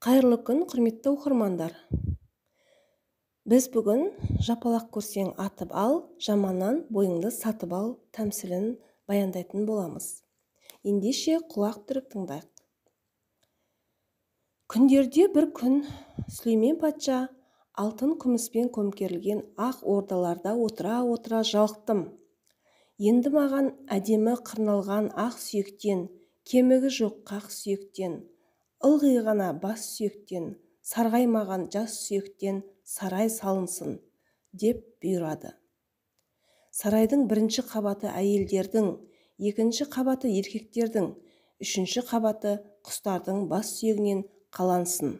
Қайырлы күн, құрметті оқырмандар. Біз бүгін жапалақ көрсең атып ал, жаманнан бойыңды сатып ал тәмсілін баяндайтын боламыз. Ендеше құлақ түріп тыңдайық. Күндерде бір күн Сүлеймен патша алтын күміспен көмкерілген ақ ордаларда отыра жалықтым. Енді маған әдемі қырналған ақ сүйектен, кемігі жоқ қақ сүйектен, ылғи ғана бас сүйектен, сарғаймаған жас сүйектен сарай салынсын, деп бұйырады. Сарайдың бірінші қабаты әйелдердің, екінші қабаты еркектердің, үшінші қабаты құстардың бас сүйегінен қалансын.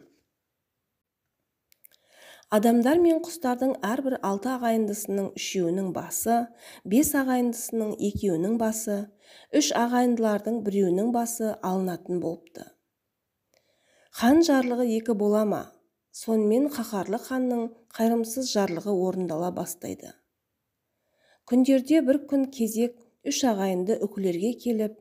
Адамдар мен құстардың әрбір 6 ағайындысының 3-інің басы, 5 ағайындысының 2-інің басы, 3 ағайындылардың 1-інің басы алынатын болыпты. Хан жарлығы 2 бола ма? Сонымен қаһарлы ханның қайырымсыз жарлығы орындала бастайды. Күндерде бір күн кезек 3 ағайынды үкілерге келіп,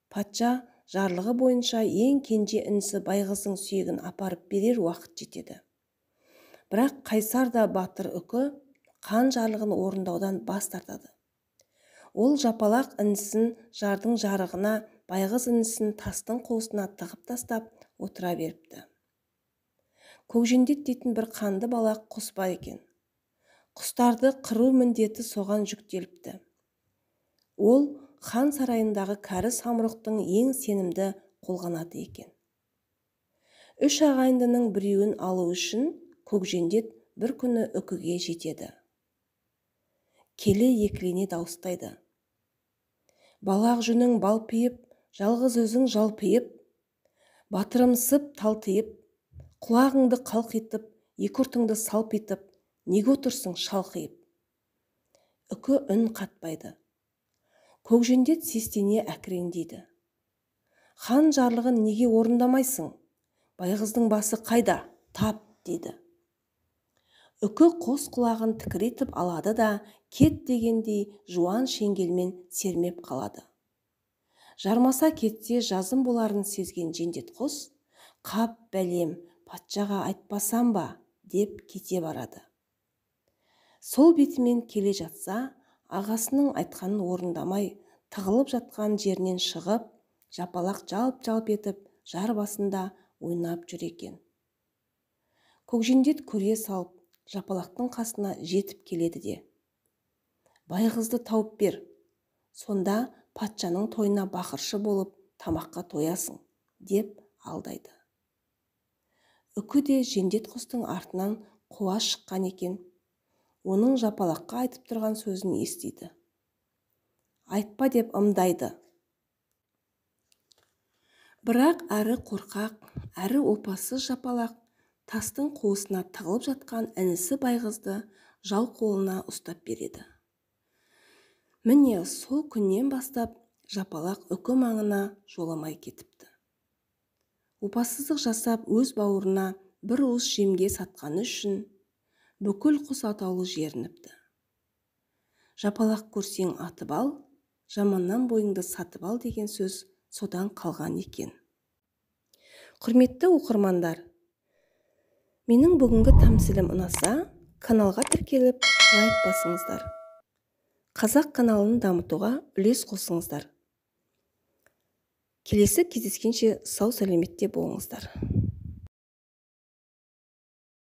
патша жарлығы бойынша ең кенже інісі байғыздың сүйегін апарып берер уақыт жетеді. Бірақ қайсар да батыр үкі хан жарлығын орындаудан бас тартады. Ол жапалақ інісін жардың жарығына, байғыз інісін тастың қуысына тығып тастап отыра беріпті. Көкжендет дейтін бір қанды балақ құс бар екен. Құстарды қыру міндеті соған жүктеліпті. Ол хан сарайындағы кәрі самұрықтың ең сенімді қолғанаты екен. 3 ағайындының біреуін алу үшін көкжендет бір күні үкіге жетеді. Келе екілене дауыстайды. Балақ жүнің балпиып, жалғыз өзің жалпиып, батырымсып талтиып, құлағыңды қалқитып, екі ұртыңды салпитып, неге отырсың шалқиып? Үкі үн қатпайды. Көкжендет сестене әкіреңдейді. Хан жарлығын неге орындамайсың? Байғыздың басы қайда? Тап, дейді. Үкі қос құлағын тікірейтіп алады да, кет дегендей жуан шеңгелмен сермеп қалады. Жармаса кетсе жазым боларын сезген жендет құс, қап бәлем, патшаға айтпасам ба, деп кете барады. Сол бетімен келе жатса, ағасының айтқанын орындамай, тығылып жатқан жерінен шығып, жапалақ жалп-жалп етіп, жар басында ойнап жүр екен. Көкжендет көре салып, жапалақтың қасына жетіп келеді де. Байғызды тауып бер, сонда патшаның тойына бақыршы болып тамаққа тоясың, деп алдайды. Үкі де жендет құстың артынан қуа шыққан екен. Оның жапалаққа айтып тұрған сөзін естиді. Айтпа деп ымдайды. Бірақ әрі қорқақ, әрі опасыз жапалақ тастың қуысына тығылып жатқан інісі байғызды жау қолына ұстап береді. Міне сол күннен бастап жапалақ үкі маңына жоламай кетіпті. Опасыздық жасап өз бауырына бір уыс жемге сатқаны үшін бүкіл құс атаулы жерініпті. Жапалақ көрсең атып ал, жаманнан бойыңды сатып ал деген сөз содан қалған екен. Құрметті оқырмандар, менің бүгінгі тәмсілім ұнаса, каналға тіркеліп, лайк басыңыздар. Қазақ каналын дамытуға үлес қосыңыздар. Келесі кездескенше сау сәлеметте болыңыздар.